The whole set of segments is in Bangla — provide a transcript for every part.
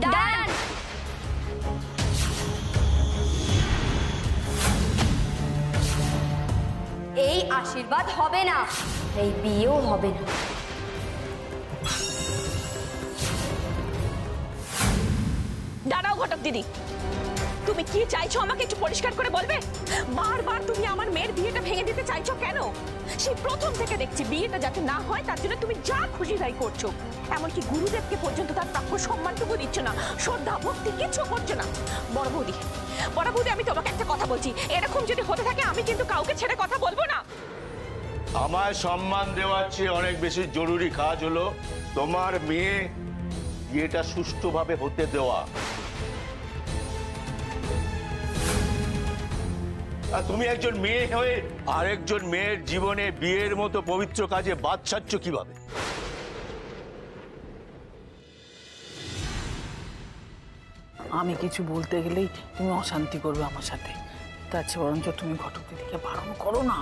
ডান। এই আশীর্বাদ হবে না, এই বিয়েও হবে না। দাঁড়াও ঘটক দিদি, তুমি কি চাইছো আমাকে একটু পরিষ্কার করে বলবে? বারবার তুমি আমার মেয়ের বিয়েটা ভেঙে দিতে চাইছো কেন? সেই প্রথম থেকে দেখছি বিয়েটা যাতে না হয় তার জন্য তুমি যা খুশি তাই করছো। এমনকি গুরুদেবকে পর্যন্ত তার প্রাপ্য সম্মানটুকু দিচ্ছ না, শ্রদ্ধা ভক্তি কিছু করছো না। বড় বৌদি, আমি তোমাকে একটা কথা বলছি, এরকম যদি হতে থাকে আমি কিন্তু কাউকে ছেড়ে কথা বলবো না। আমায় সম্মান দেওয়ার চেয়ে অনেক বেশি জরুরি কাজ হলো তোমার মেয়ে বিয়েটা সুষ্ঠুভাবে হতে দেওয়া। আর তুমি একজন মেয়ে হয়ে আরেকজন মেয়ের জীবনে বিয়ের মতো পবিত্র কাজে বাদ ছাড়ছো কিভাবে? আমি কিছু বলতে গেলেই তুমি অশান্তি করবে আমার সাথে, তার চেয়ে বরঞ্চ তুমি ঘটক দিদিকে বারণ করো না।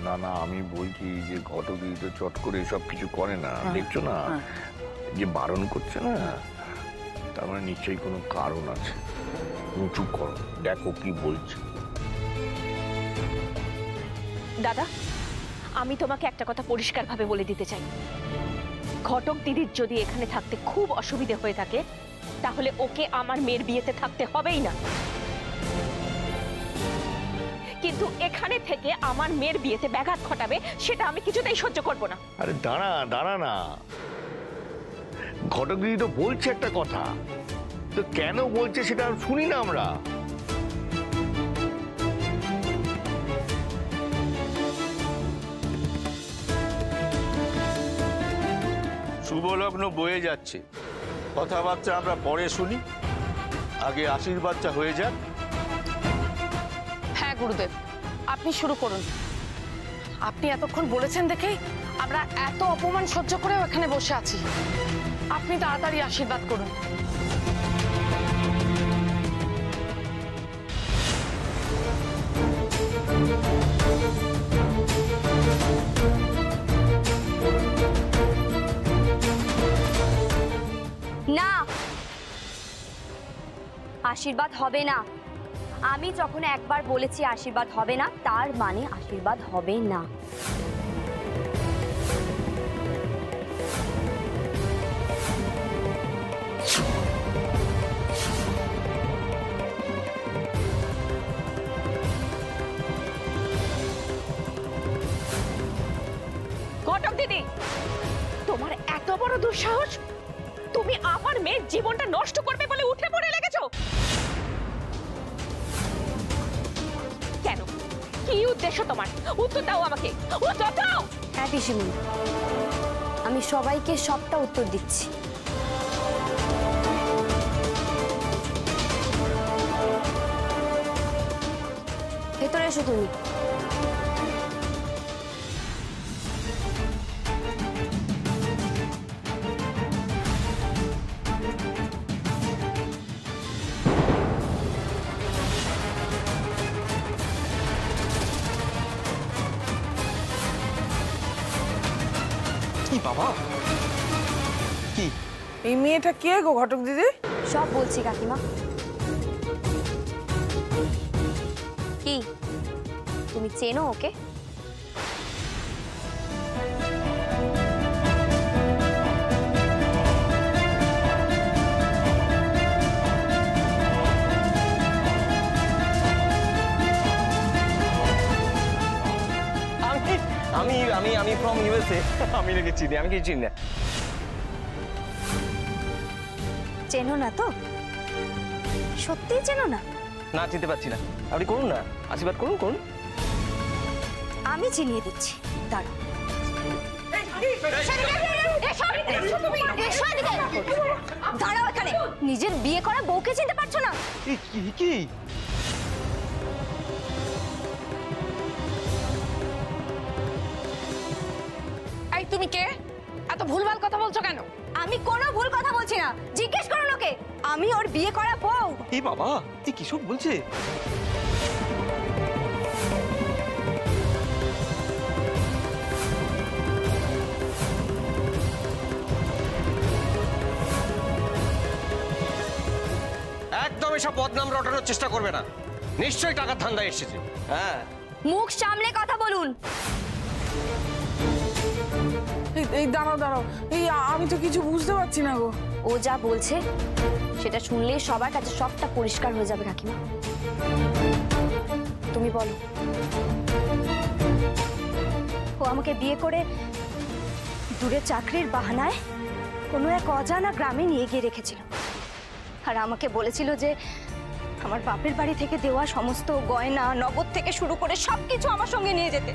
না না, আমি বলছি যে ঘটক দিদি তো চট করে সব কিছু করে না, দেখছো না যে বারণ করছে না, তার মানে নিশ্চয়ই কোনো কারণ আছে। তুমি চুপ করো, দেখো কি বলছে। দাদা, আমি তোমাকে একটা কথা পরিষ্কারভাবে বলে দিতে চাই, ঘটক দিদির যদি এখানে থাকতে খুব অসুবিধে হয়ে থাকে তাহলে ওকে আমার মেয়ের বিয়েতে থাকতে হবেই না, কিন্তু এখানে থেকে আমার মেয়ের বিয়েতে ব্যাঘাত ঘটাবে সেটা আমি কিছুতেই সহ্য করব না। আরে দাঁড়া না, ঘটক দিদি তো বলছে একটা কথা, তো কেন বলছে সেটা শুনি না আমরা। শুভ লগ্ন বয়ে যাচ্ছে, কথাবার্তা আমরা পরে শুনি, আগে আশীর্বাদটা হয়ে যাক। হ্যাঁ গুরুদেব, আপনি শুরু করুন। আপনি এতক্ষণ বলেছেন দেখেই আমরা এত অপমান সহ্য করেও এখানে বসে আছি। আপনি তাড়াতাড়ি আশীর্বাদ করুন। না, আশীর্বাদ হবে না। আমি যখন একবার বলেছি আশীর্বাদ হবে না, তার মানে আশীর্বাদ হবে না। ঘটক দিদি, তোমার এত বড় দুঃসাহস, তুমি আমার মেয়ের জীবনটা নষ্ট করবে বলে উঠে পড়ে লেগেছো কেন? কি উদ্দেশ্য তোমার? উত্তর দাও আমাকে, উত্তর দাও। হ্যাঁ পিসিমণি, আমি সবাইকে সবটা উত্তর দিচ্ছি। ভেতরে এসো তুমি। কি বাবা, কি এই মেয়েটা কে গো ঘটক দিদি? সব বলছি কাকিমা। কি তুমি চেনো ওকে? আমি আমি আমি ফ্রম ইউএসএ। আমি নাকি চিনি? আমি কি চিনি না। চেনো না তো? সত্যিই চেনো না? না, চিনতে পারছি না। আপনি করুন না, আশীর্বাদ করুন করুন। আমি চিনিয়ে দিচ্ছি, দাঁড়াও। দাঁড়াও এখানে। নিজের বিয়ে করা বউকে চিনতে পারছো না? কি এই তুমি কে? এত ভুলভাল কথা বলছো কেন? আমি কোনো ভুল কথা বলছি না, জিজ্ঞেস করুন ওকে। আমি ওর বিয়ে করা বউ। এই বাবা, তুই কি সব বলছে? এসব বদনাম রটানোর চেষ্টা করবে না, নিশ্চয়ই টাকার ধান্দা এসেছে। হ্যাঁ, মুখ সামলে কথা বলুন। এই দাঁড়াও দাঁড়াও, এই আমি তো কিছু বুঝতে পারছি না গো। ও যা বলছে সেটা শুনলেই সবার কাছে সবটা পরিষ্কার হয়ে যাবে কাকিমা। তুমি বলো। ও আমাকে বিয়ে করে দূরে চাকরির বাহানায় কোনো এক অজানা গ্রামে নিয়ে গিয়ে রেখেছিল, আর আমাকে বলেছিল যে আমার বাপের বাড়ি থেকে দেওয়া সমস্ত গয়না, নগদ থেকে শুরু করে সবকিছু আমার সঙ্গে নিয়ে যেতে।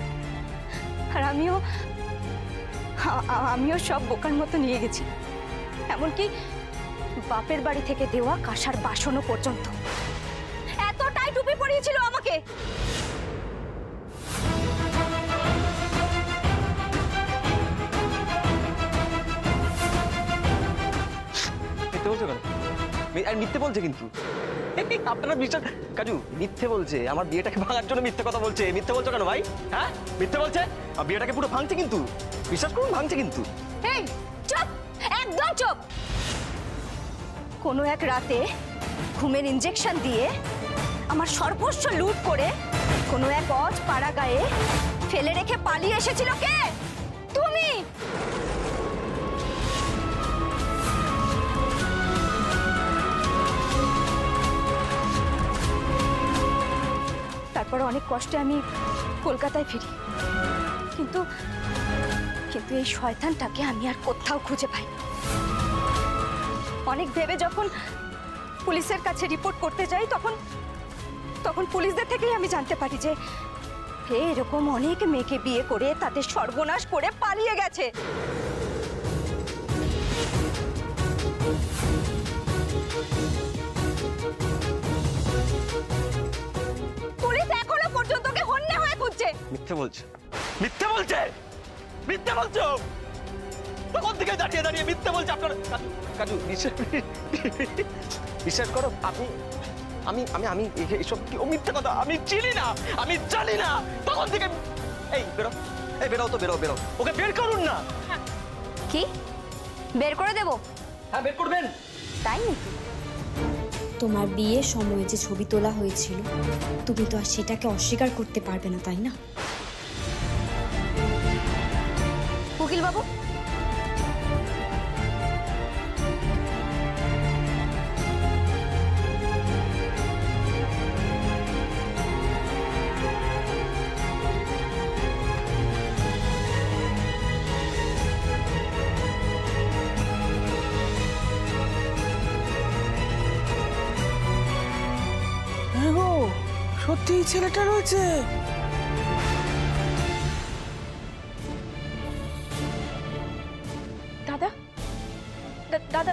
আর আমিও সব বোকার মতো নিয়ে গেছি, এমনকি বাপের বাড়ি থেকে দেওয়া কাঁসার বাসনও পর্যন্ত। এতটাই টুপি পরিয়েছিল আমাকে। মিথ্যে বলছো কেন? আর মিথ্যে বলছে কিন্তু আপনারা বিশ্বাস, কাজু মিথ্যে বলছে, আমার বিয়েটাকে ভাঙার জন্য মিথ্যে কথা বলছে। মিথ্যে বলছো কেন ভাই? হ্যাঁ, মিথ্যে বলছে, আর বিয়েটাকে পুরো ভাঙছে কিন্তু, বিশ্বাস করুন ভাঙছে কিন্তু। এই চুপ, একদম চুপ। কোনো এক রাতে ঘুমের ইনজেকশন দিয়ে আমার সর্বস্ব লুট করে কোনো এক অজ পাড়া গায়ে ফেলে রেখে পালিয়ে এসেছিল কে? তুমি। তারপর অনেক কষ্টে আমি কলকাতায় ফিরি, কিন্তু কিন্তু এই শয়তানটাকে আমি আর কোথাও খুঁজে পাই। অনেক ভেবে যখন পুলিশের কাছে রিপোর্ট করতে যাই, তখন পুলিশদের থেকেই আমি জানতে পারি যে এরকম অনেক মেয়েকে বিয়ে করে তাদের সর্বনাশ করে পালিয়ে গেছে। পুলিশ এখনো পর্যন্ত ওকে হন্যে হয়ে খুঁজছে। মিথ্যে বলছে, মিথ্যে বলছে, মিথ্যে বলছো। তখন থেকে দাঁড়িয়ে দাঁড়িয়ে মিথ্যে বলছে। আপনার কাজু বিশ্বাস করো, আমি এইসব কি ও মিথ্যে কথা আমি চিনি না, আমি জানি না। তখন থেকে এই বেরো, এই বেরো তো, বেরো বেরো, ওকে বের করুন না। কি বের করে দেব? হ্যাঁ, বের করবেন। তাই নাকি? তোমার বিয়ের সময় যে ছবি তোলা হয়েছিল, তুমি তো আর সেটাকে অস্বীকার করতে পারবে না, তাই না? উকিল বাবু, সত্যি ছেলেটা রয়েছে? দাদা, দাদা,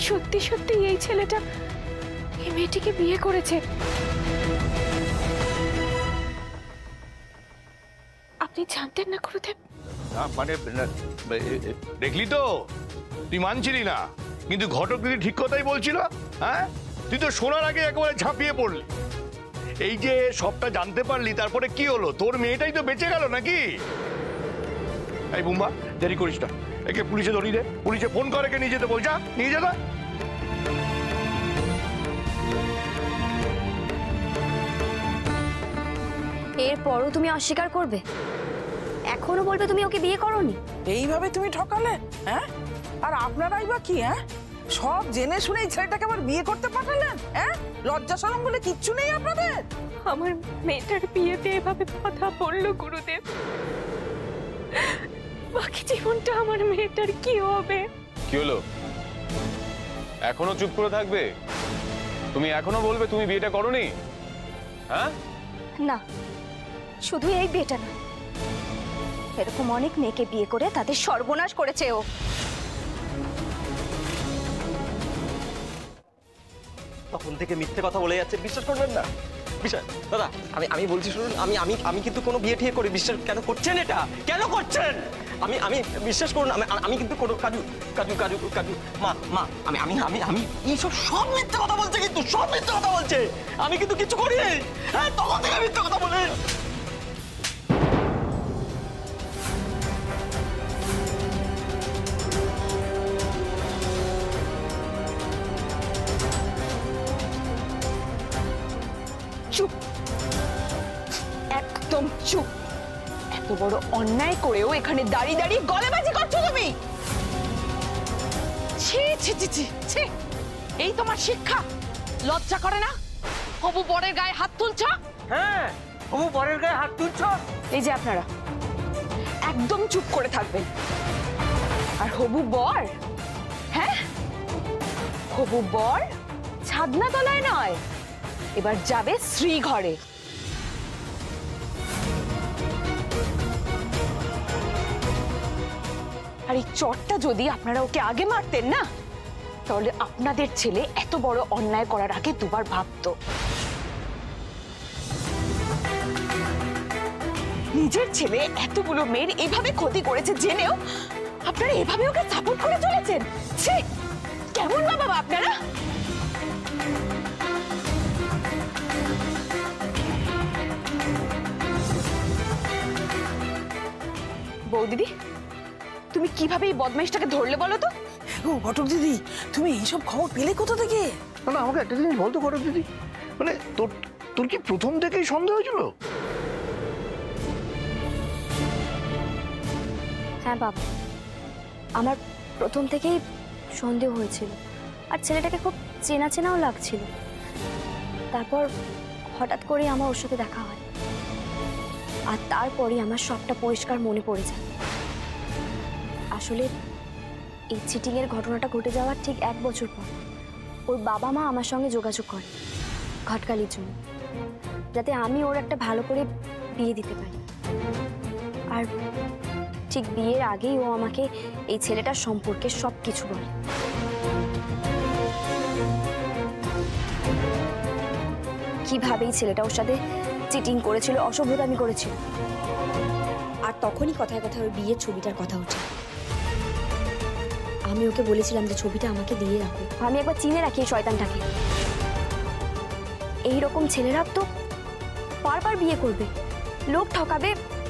সত্যি সত্যি এই ছেলেটা এই মেয়েটিকে বিয়ে করেছে। আপনি জানতেন না গুরুদেব? না মানে দেখলি তো, তুই মানছিলি না, কিন্তু ঘটক দিদি ঠিক কথাই বলছিল। হ্যাঁ, তুই তো শোনার আগে একেবারে ঝাঁপিয়ে পড়লি। এই যে সবটা জানতে পারলি, তারপরে কি হলো? তোর মেয়েটাই তো বেঁচে গেল নাকি? এই বুম্বা, দেরি করিস না, একে পুলিশে ধরিয়ে দে। পুলিশে ফোন করে, একে নিয়ে যেতে বল। যা, নিয়ে যা। এরপরও তুমি অস্বীকার করবে? এখনো বলবে তুমি ওকে বিয়ে করোনি? এইভাবে তুমি ঠকালে? হ্যাঁ, আর আপনারাই বা কি? হ্যাঁ, সব জেনে শুনে এই ছেলেটাকে আবার বিয়ে করতে পাঠালেন? হ্যাঁ, লজ্জা শরম বলে কিচ্ছু নেই আপনাদের? আমার মেয়েটার বিয়েতে এভাবে বাধা পড়লো গুরুদেব। বাকি জীবনটা আমার মেয়েটার কি হবে? কি হলো, এখনো চুপ করে থাকবে? তুমি এখনো বলবে তুমি বিয়েটা করোনি? হ্যাঁ না, শুধু এই বিয়েটা না, এরকম অনেক মেয়েকে বিয়ে করে তাদের সর্বনাশ করেছে ও। তখন থেকে মিথ্যে কথা বলে যাচ্ছে, বিশ্বাস করবেন না। বিশ্বাস দাদা, আমি বলছি শুনুন, আমি কিন্তু কোনো বিয়ে ঠিয়ে করি, বিশ্বাস কেন করছেন? এটা কেন করছেন? আমি বিশ্বাস করুন, আমি কিন্তু কোনো কাজু মা আমি এইসব সব মিথ্যে কথা বলছে, কিন্তু সব মিথ্যে কথা বলছে। আমি কিন্তু কিছু করিনি। হ্যাঁ, তখন থেকে মিথ্যে কথা বলে। চুপ, একদম চুপ। এত বড় অন্যায় করেও এখানে দাঁড়িয়ে দাঁড়িয়ে গলাবাজি করছো তুমি? ছি ছি ছি ছি ছি, এই তোমার শিক্ষা? লজ্জা করে না? হবু বরের গায়ে হাত তুলছ? হ্যাঁ, হবু বরের গায়ে হাত তুলছ? এই যে আপনারা একদম চুপ করে থাকবেন। আর হবু বর, হ্যাঁ হবু বর ছাদনা তলায় নয়, এবার যাবে শ্রী ঘরে। আর এই চটটা যদি আপনারা ওকে আগে মারতেন না, তাহলে আপনাদের ছেলে এত বড় অন্যায় করার আগে দুবার ভাবতো। নিজের ছেলে এতগুলো মেয়ের এভাবে ক্ষতি করেছে জেনেও আপনারা এভাবে ওকে সাপোর্ট করে চলেছেন। ছি, কেমন বাবা আপনারা? বৌদিদি, তুমি কিভাবে এই বদমাইশটাকে ধরলে বলো তো? ও ঘটক দিদি, তুমি এইসব খবর পেলে কোথা থেকে? না, আমাকে একটা জিনিস বলতো ঘটক দিদি, মানে তোর কি প্রথম থেকেই সন্দেহ হয়েছিল? হ্যাঁ বাবা, আমার প্রথম থেকেই সন্দেহ হয়েছিল, আর ছেলেটাকে খুব চেনা চেনাও লাগছিল। তারপর হঠাৎ করে আমার ওর সাথে দেখা হয়, আর তারপরে আমার সবটা পরিষ্কার মনে পড়ে যায়। আসলে এই চিটিংয়ের ঘটনাটা ঘটে যাওয়ার ঠিক 1 বছর পর ওর বাবা মা আমার সঙ্গে যোগাযোগ করে ঘটকালির জন্য, যাতে আমি ওর একটা ভালো করে বিয়ে দিতে পারি। আর ঠিক বিয়ের আগেই ও আমাকে এই ছেলেটার সম্পর্কে সব কিছু বলে। কিভাবে এই ছেলেটা ওর সাথে চিটিং করেছিল, অসভ্যতামি করেছিল। আর তখনই কথায় কথায় ওই বিয়ের ছবিটার কথা ওঠে। আমি ওকে বলেছিলাম যে ছবিটা আমাকে দিয়ে রাখো, আমি একবার চিনে রাখি এই শয়তানটাকে। এইরকম ছেলেরা তো বারবার বিয়ে করবে, লোক ঠকাবে,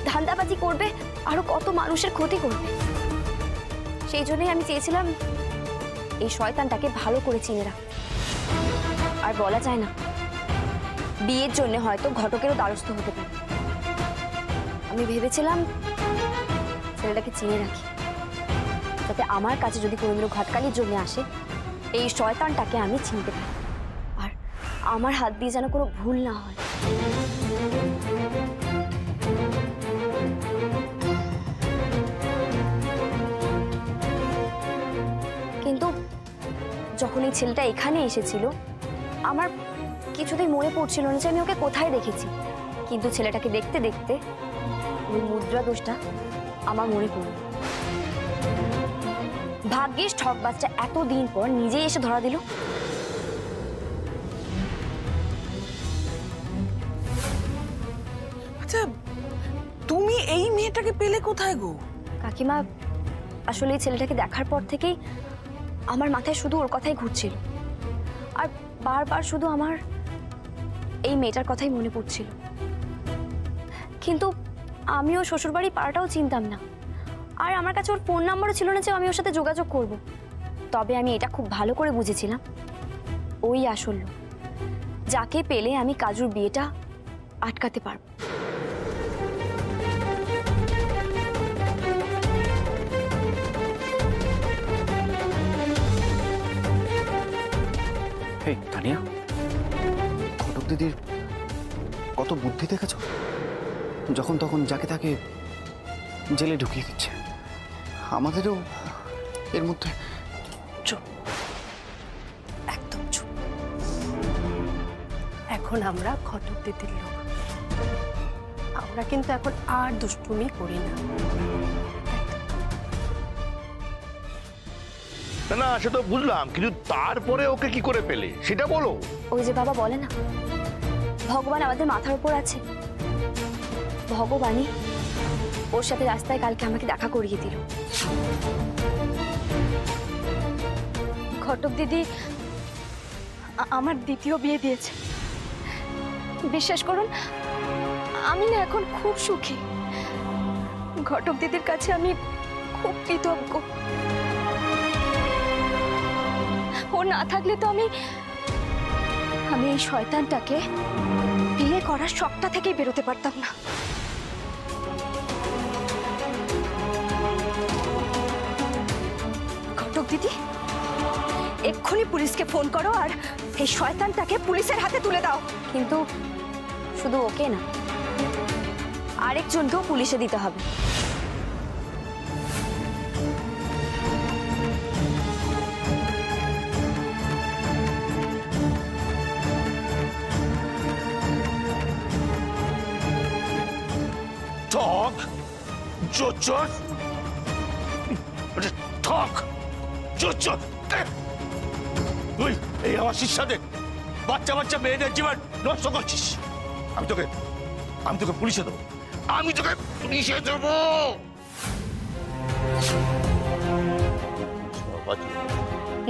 ধান্দাবাজি করবে, আরো কত মানুষের ক্ষতি করবে। সেই জন্যই আমি চেয়েছিলাম এই শয়তানটাকে ভালো করে চিনে রাখ। আর বলা যায় না, বিয়ের জন্য হয়তো ঘটকেরও দ্বারস্থ হতে পারে। আমি ভেবেছিলাম ছেলেটাকে চিনে রাখি, যাতে আমার কাছে যদি কোনোদিনও ঘটকালির জন্য আসে, এই শয়তানটাকে আমি চিনতে পারি, আর আমার হাত দিয়ে যেন কোনো ভুল না হয়। কিন্তু যখন এই ছেলেটা এখানে এসেছিল, আমার কিছুতেই মনে পড়ছিল না যে আমি ওকে কোথায় দেখেছি। কিন্তু ছেলেটাকে দেখতে দেখতে ওই মুদ্রা দোষটা আমার মনে পড়ল। ভাগ্যিস ঠকবাজটা এতদিন পর নিজেই এসে ধরা দিল। আচ্ছা, তুমি এই মেয়েটাকে পেলে কোথায় গো? কাকিমা, আসলে এই ছেলেটাকে দেখার পর থেকেই আমার মাথায় শুধু ওর কথাই ঘুরছিল, আর বারবার শুধু আমার এই মেয়েটার কথাই মনে পড়ছিল। কিন্তু আমিও শ্বশুরবাড়ি পাড়াটাও চিনতাম না, আর আমার কাছে ওর ফোন নাম্বারও ছিল না যে আমি ওর সাথে যোগাযোগ করব। তবে আমি এটা খুব ভালো করে বুঝেছিলাম, ওই আসল লোক, যাকে পেলে আমি কাজুর বিয়েটা আটকাতে পারব। এই তানিয়া, ঘটক দিদির কত বুদ্ধি দেখেছ? যখন তখন যাকে তাকে জেলে ঢুকিয়ে দিচ্ছে। আমাদেরও এর মধ্যে। চুপ, একদম চুপ। এখন আমরা ঘটক দিদির লোক, আমরা কিন্তু এখন আর দুষ্টুমি করি না। না না, সে তো বুঝলাম, কিন্তু তারপরে ওকে কি করে পেলে সেটা বলো। ওই যে বাবা বলে না, ভগবান আমাদের মাথার উপর আছে, ভগবানই ওর সাথে রাস্তায় কালকে আমাকে দেখা করিয়ে দিল। ঘটক দিদি আমার দ্বিতীয় বিয়ে দিয়েছে। বিশ্বাস করুন, আমি না এখন খুব সুখী। ঘটক দিদির কাছে আমি খুব কৃতজ্ঞ। ও না থাকলে তো আমি এই শয়তানটাকে বিয়ে করার শখটা থেকেই বেরোতে পারতাম না। ঘটক দিদি, এক্ষুনি পুলিশকে ফোন করো আর এই শয়তানটাকে পুলিশের হাতে তুলে দাও। কিন্তু শুধু ওকে না, আরেকজনকেও পুলিশে দিতে হবে। ঠক চোর, ঠক চোর, তুই এই আমার শিষ্যাতে বাচ্চা বাচ্চা মেয়েদের জীবন নষ্ট করছিস। আমি তোকে পুলিশে দেবো, আমি তোকে পুলিশে দেবো।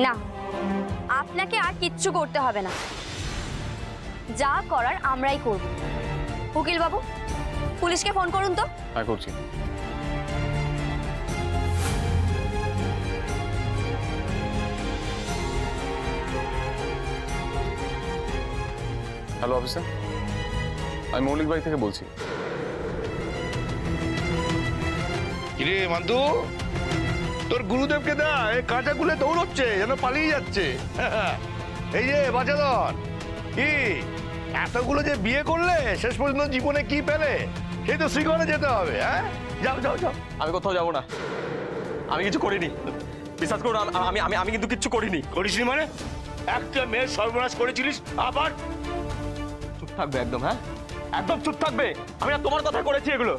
না, আপনাকে আর কিচ্ছু করতে হবে না, যা করার আমরাই করব। উকিল বাবু, পুলিশকে ফোন করুন তো। হ্যাঁ, করছি। হ্যালো অফিসার, আমি মৌলিক বাড়ি থেকে বলছি। কিরে মান্তু, তোর গুরুদেবকে দা এই কাঁচা গুলে দৌড়চ্ছে, যেন পালিয়ে যাচ্ছে। এই যে বাঁচাধর, কি এতগুলো যে বিয়ে করলে শেষ পর্যন্ত জীবনে কি পেলে? সেই তো শ্রীগণে যেতে হবে। হ্যাঁ, যাও যাও যাও। আমি কোথাও যাবো না, আমি কিছু করিনি, বিশ্বাস করুন। আমি কিন্তু কিচ্ছু করিনি। করিসনি মানে? একটা মেয়ের সর্বনাশ করেছিলিস আবার? চুপ থাকবে একদম, হ্যাঁ একদম চুপ থাকবে। আমি না তোমার কথা করেছি এগুলো।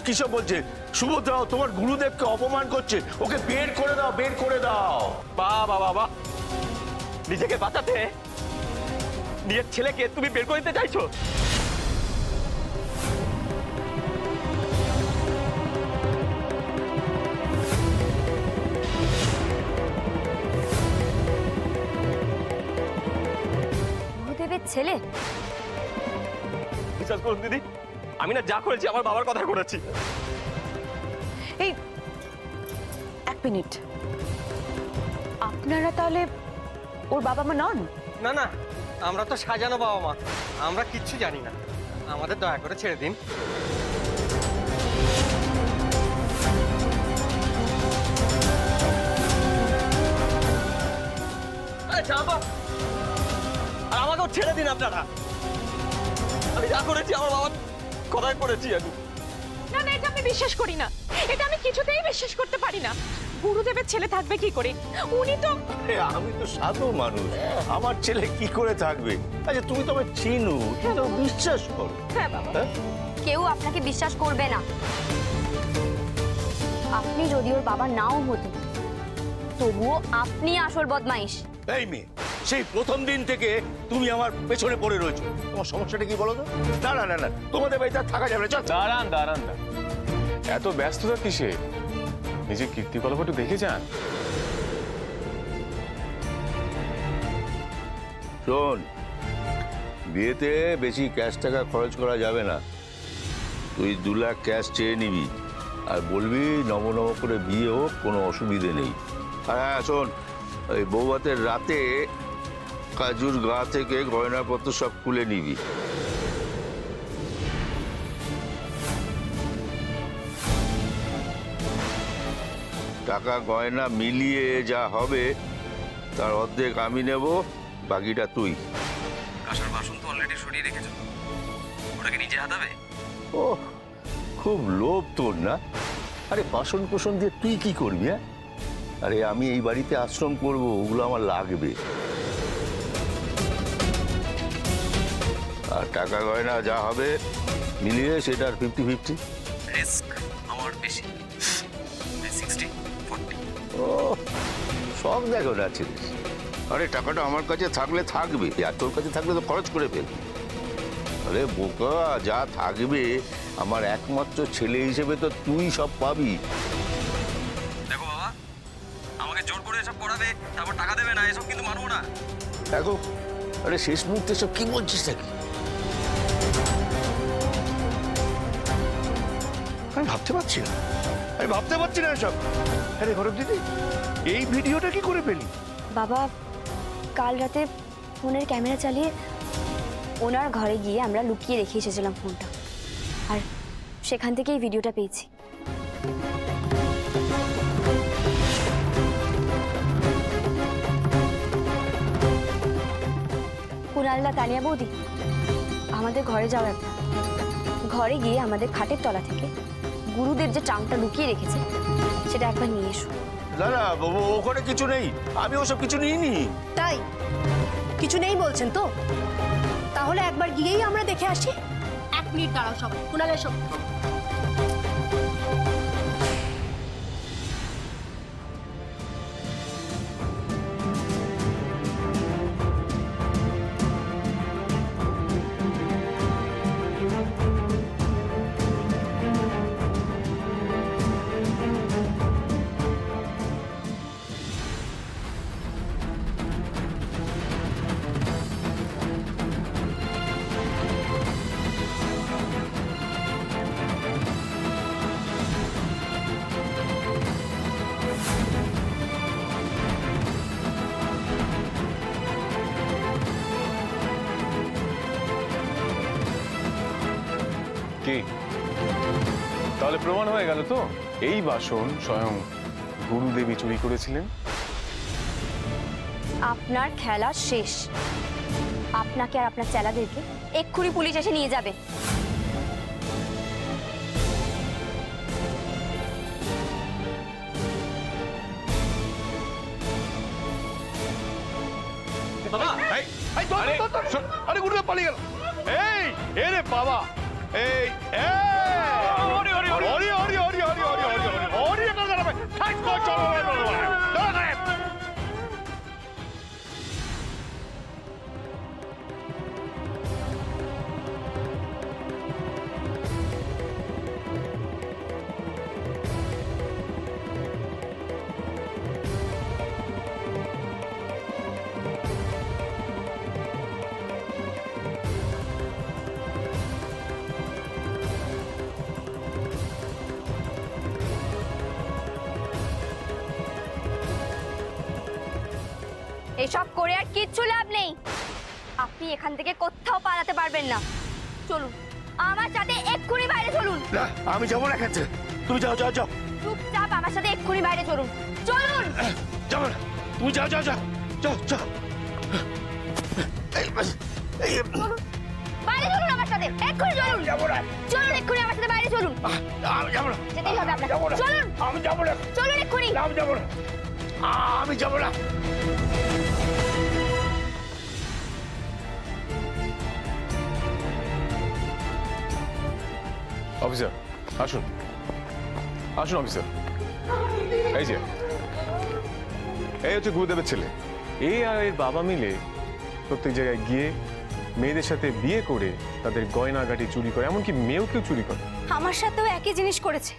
কিসব বলছে সুভদ্রাও? তোমার গুরুদেবকে অপমান করছে, ওকে বের করে দাও, বের করে দাও। বাবা বাবা, নিজেকে বাঁচাতে নিজের ছেলেকে তুমি বের করে দিতে চাইছো? গুরুদেবের ছেলে? বিশ্বাস করুন দিদি, আমি না যা করেছি আমার বাবার কথা করেছি। এই এক মিনিট, আপনারা তাহলে ওর বাবা মা নন? না না, আমরা তো সাজানো বাবা মা, আমরা কিচ্ছু জানি না, আমাদের দয়া করে ছেড়ে দিন। আর আমাকেও ছেড়ে দিন আপনারা। আমি যা করেছি আমার বাবার কথাই করেছি আমি। না না, এটা আমি বিশ্বাস করি না, এটা আমি কিছুতেই বিশ্বাস করতে পারি না। গুরুদেবের ছেলে থাকবে কি করে? উনি তো আমি তো সাধু মানুষ, আমার ছেলে কি করে থাকবে? আচ্ছা তুমি তো আমায় চিনো, তুমি তো বিশ্বাস করো। হ্যাঁ বাবা, কেউ আপনাকে বিশ্বাস করবে না। আপনি যদি ওর বাবা নাও হতেন, তবুও আপনি আসল বদমাইশ। এই মেয়ে, সেই প্রথম দিন থেকে তুমি আমার পেছনে পড়ে রয়েছো। তোমার সমস্যাটা কি বলো তো? না না না না, তোমাদের বাড়িতে আর থাকা যাবে না। চল। দাঁড়ান দাঁড়ান দাঁড়ান, এত ব্যস্ততা কিসে? নিজের কীর্তিকলাপ একটু দেখে যান। শোন, বিয়েতে বেশি ক্যাশ টাকা খরচ করা যাবে না। তুই 2 লাখ ক্যাশ চেয়ে নিবি আর বলবি নব করে বিয়ে হোক, কোনো অসুবিধে নেই। আর হ্যাঁ শোন, ওই বৌভাতের রাতে কাজুর গা থেকে গয়নাপত্র সব খুলে নিবি। টাকা গয়না মিলিয়ে যা হবে তার অর্ধেক আমি নেব, বাকিটা তুই। কাঁসার বাসন তো অলরেডি সরিয়ে রেখেছো, ওটাকে নিজে হাতাবে? ও, খুব লোভ তোর না? আরে বাসন কোসন দিয়ে তুই কি করবি? হ্যাঁ, আরে আমি এই বাড়িতে আশ্রম করব, ওগুলো আমার লাগবে। আর টাকা গয়না যা হবে মিলিয়ে সেটা 50-50। রিস্ক আমার বেশি, 60-40। ও সব দেখো না ছিলিস। আরে টাকাটা আমার কাছে থাকলে থাকবে, আর তোর কাছে থাকলে তো খরচ করে ফেল। আরে বোকা, যা থাকবে আমার একমাত্র ছেলে হিসেবে তো তুই সব পাবি। দেখো বাবা, আমাকে জোর করে এসব করাবে, তারপর টাকা দেবে না, এসব কিন্তু মানবো না। দেখো, আরে শেষ মুহূর্তে সব কি বলছিস নাকি? আমি ভাবতে পারছি না, এসব। আরে ঘটক দিদি, এই ভিডিওটা কি করে পেলি? বাবা, কাল রাতে ফোনের ক্যামেরা চালিয়ে ওনার ঘরে গিয়ে আমরা লুকিয়ে রেখে এসেছিলাম ফোনটা, আর সেখান থেকেই ভিডিওটা পেয়েছি। কুণালদা, তানিয়া বৌদি, আমাদের ঘরে যাও একবার। ঘরে গিয়ে আমাদের খাটের তলা থেকে গুরুদেব যে চাংটা লুকিয়ে রেখেছে সেটা একবার নিয়ে এসো। না না বাবু, ওখানে কিছু নেই, আমি ওসব কিছু নিইনি। তাই কিছু নেই বলছেন তো? তাহলে একবার গিয়েই আমরা দেখে আসি। 1 মিনিট দাঁড়াও সবাই, কুণাল এসো। কি তাহলে প্রমাণ হয়ে গেল তো এই বাসন স্বয়ং গুরুদেবী চুরি করেছিলেন? আপনার খেলা শেষ। আপনাকে আর আপনার চেলাদেরকে এক্ষুনি পুলিশ এসে নিয়ে যাবে। আরে গুরুদেব পালিয়ে গেল। এই রে বাবা, এই এসব করে আর কিচ্ছু লাভ নেই। আপনি এখান থেকে কোথাও পালাতে পারবেন না। চলুন আমার সাথে এক্ষুনি বাইরে চলুন। না, আমি যাবো না এখান থেকে। তুমি যাও যাও যাও। চুপচাপ আমার সাথে এক্ষুনি বাইরে চলুন। চলুন। যাবো না, তুমি যাও যাও যাও যাও যাও। বাইরে চলুন আমার সাথে, এক্ষুনি চলুন। যাবো না। চলুন এক্ষুনি আমার সাথে বাইরে চলুন। আমি যাবো না। যেতেই হবে আপনাকে। চলুন। আমি যাবো না। চলুন এক্ষুনি। আমি যাবো না। আমি যাবো না। অফিসার আসুন, আসুন অফিসার। এই যে এই হচ্ছে গুরুদেবের ছেলে। এই আর এর বাবা মিলে প্রত্যেক জায়গায় গিয়ে মেয়েদের সাথে বিয়ে করে তাদের গয়নাগাটি চুরি করে, এমনকি মেয়েকেও চুরি করে। আমার সাথেও একই জিনিস করেছে।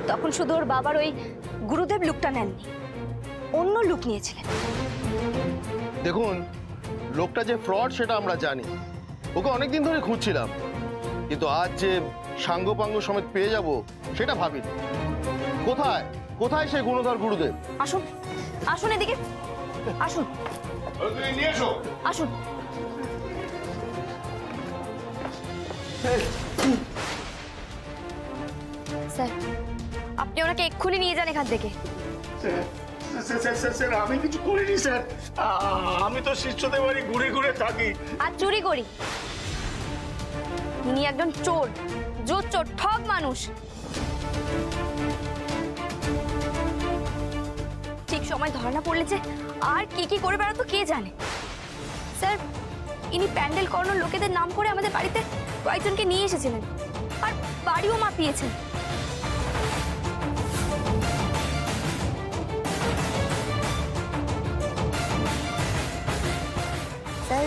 তখন শুধু ওর বাবার ওই গুরুদেব লুকটা নেননি, অন্য লুক নিয়েছিলেন। দেখুন, লোকটা যে ফ্রড সেটা আমরা জানি, ওকে অনেকদিন ধরে খুঁজছিলাম, কিন্তু আজ যে সাঙ্গপাঙ্গ সমেত পেয়ে যাব সেটা ভাবিনি। কোথায় কোথায় সেই গুণধর গুরুদেব? আসুন আসুন এদিকে আসুন, নিয়ে এসো। আসুন। স্যার, আপনি ওনাকে এক্ষুনি নিয়ে যান এখান থেকে। স্যার, আমি কিছু করিনি স্যার। আমি তো শিষ্যদের বাড়ি ঘুরে ঘুরে থাকি আর চুরি করি। ইনি একজন চোর, জোর চোর, ঠক মানুষ। ঠিক সময় ধরা না পড়লে যে আর কি কি করে বেড়াতো কে জানে। স্যার, ইনি প্যান্ডেল করানোর লোকেদের নাম করে আমাদের বাড়িতে কয়েকজনকে নিয়ে এসেছিলেন আর বাড়িও মাপিয়েছেন। স্যার,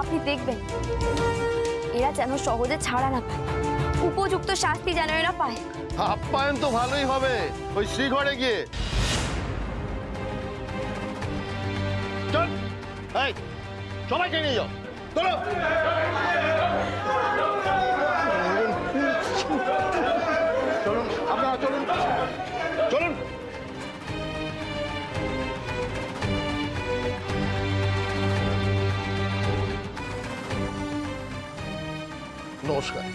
আপনি দেখবেন এরা যেন সহজে ছাড়া না পায়, উপযুক্ত শাস্তি যেন এরা পায়। আপ্যায়ন তো ভালোই হবে ওই শ্রীঘরে গিয়ে। চল, এই সবাইকে নিয়ে যাও, চলো। চলুন আপনারা, চলুন চলুন। নমস্কার।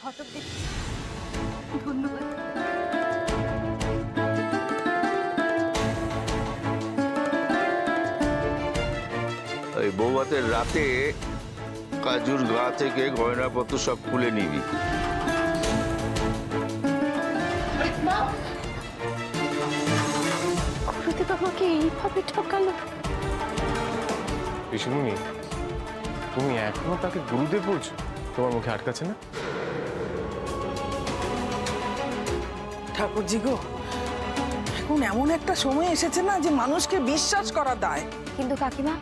ঘটক দিদি, ধন্যবাদ। ওই বৌভাতের রাতে কাজুর গা থেকে গয়নাপত্র সব খুলে নিবি। গুরুদেব আমাকে এইভাবে ঠকালো। পিসিমণি, তুমি এখনো তাকে গুরুদেব বলছো? তোমার মুখে আটকাচ্ছে না? ঠাকুরজি গো, এখন এমন একটা সময় এসেছে না যে মানুষকে বিশ্বাস করা দায়। কিন্তু কাকিমা,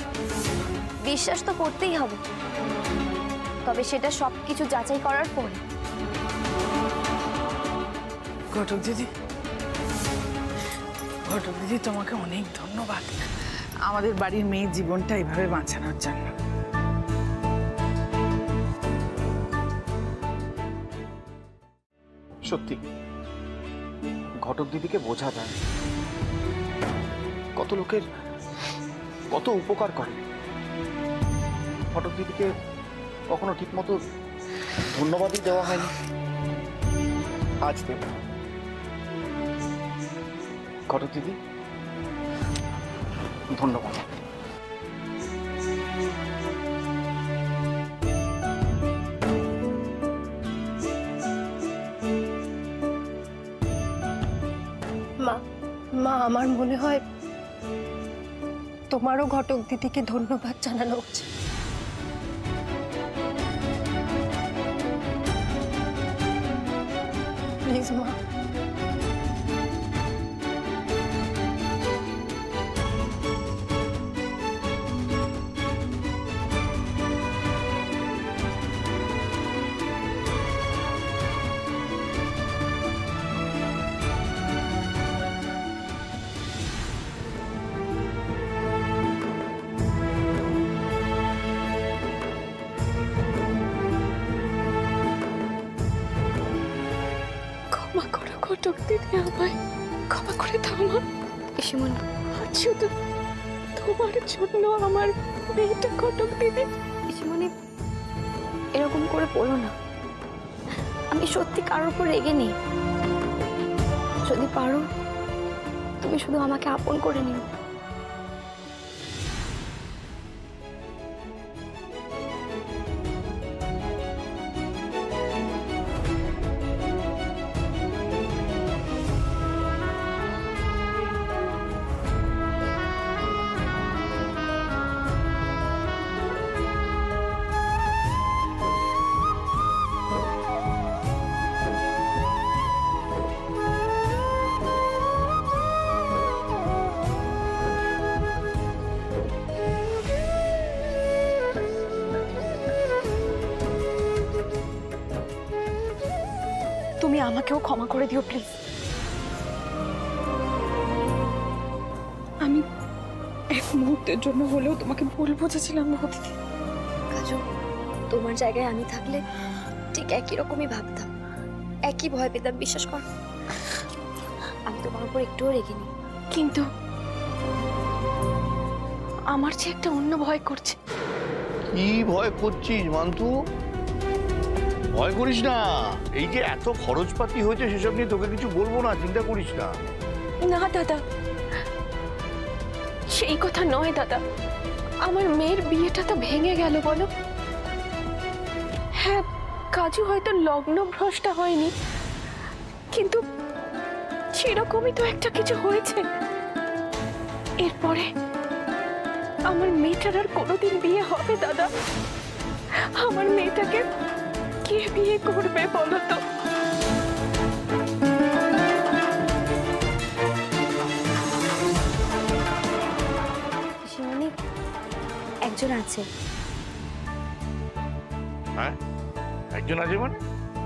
বিশ্বাস তো করতেই হবে, তবে সেটা সবকিছু যাচাই করার পরে। ঘটক দিদি, ঘটক দিদি তোমাকে অনেক ধন্যবাদ আমাদের বাড়ির মেয়ের জীবনটা এইভাবে বাঁচানোর জন্য। সত্যি ঘটক দিদিকে বোঝা যায় কত লোকের কত উপকার করে। ঘটক দিদিকে কখনো ঠিক মতো ধন্যবাদই দেওয়া হয়নি, আজ দেব। ঘটক দিদি, ধন্যবাদ। মা, আমার মনে হয় তোমারও ঘটক দিদিকে ধন্যবাদ জানানো উচিত। প্লিজ মা। ঘটক দিদি, আমায় ক্ষমা করে দাও মা। পিসিমণি, শুধু তোমার জন্য আমার মেয়েটা ঘটক দিদি। পিসিমণি, এরকম করে বলো না। আমি সত্যি কারোর উপর রেগে নেই। যদি পারো তুমি শুধু আমাকে আপন করে নিও। তুমি আমাকেও ক্ষমা করে দিও প্লিজ। আমি এক মুহূর্তের জন্য হলেও তোমাকে ভুল বুঝেছিলাম দিদি। কাজু, তোমার জায়গায় আমি থাকলে ঠিক একই রকমই ভাবতাম, একই ভয় পেতাম, বিশ্বাস কর। আমি তোমার উপর একটুও রেগে নি, কিন্তু আমার যে একটা অন্য ভয় করছে। কি ভয় করছিস মান্তু? ভয় করিস না, এই যে এত খরচপাতি হয়েছে সেসব নিয়ে তোকে কিছু বলবো না, চিন্তা করিস না। না দাদা, সেই কথা নয় দাদা। আমার মেয়ের বিয়েটা তো ভেঙে গেল বলো। হ্যাঁ, কাজু হয়তো লগ্ন ভ্রষ্টা হয়নি, কিন্তু সেরকমই তো একটা কিছু হয়েছে। এরপরে আমার মেয়েটার আর কোনোদিন বিয়ে হবে দাদা? আমার মেয়েটাকে কে বিয়ে করবে বলো তো? পিসিমণি, একজন আছে। হ্যাঁ, একজন আছে মানে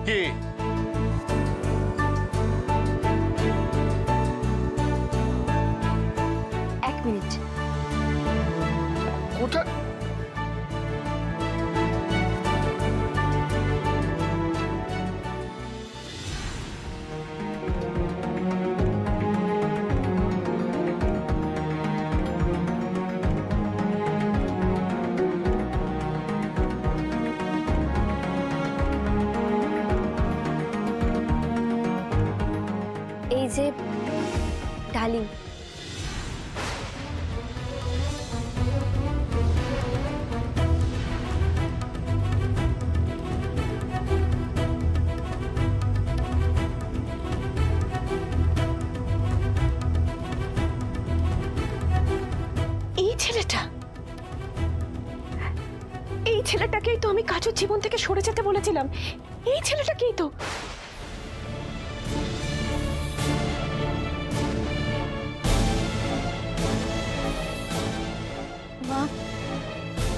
কে? এক মিনিট। কোথায়? এই যে ডালিম, এই ছেলেটা, এই ছেলেটাকেই তো আমি কাজুর জীবন থেকে সরে যেতে বলেছিলাম। এই ছেলেটাকেই তো। মা,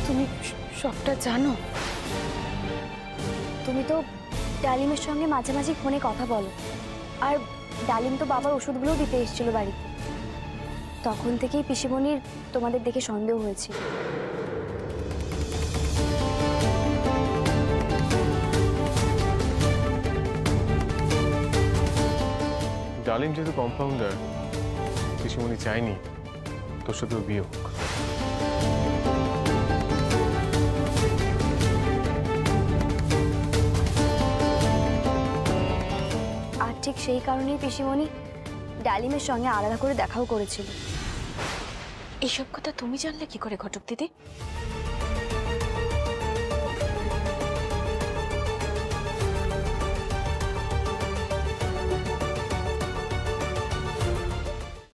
তুমি সবটা জানো? তুমি তো ডালিমের সঙ্গে মাঝে মাঝে ফোনে কথা বলো, আর ডালিম তো বাবার ওষুধগুলোও দিতে এসেছিল বাড়িতে। তখন থেকেই পিসিমণির তোমাদের দেখে সন্দেহ হয়েছিল। ডালিম যেহেতু কম্পাউন্ডার, পিসিমণি চাইনি তোর সাথে ওর বিয়ে হোক। আর ঠিক সেই কারণেই পিসিমণি ডালিমের সঙ্গে আলাদা করে দেখাও করেছিল। এসব কথা তুমি জানলে কি করে ঘটক দিদি?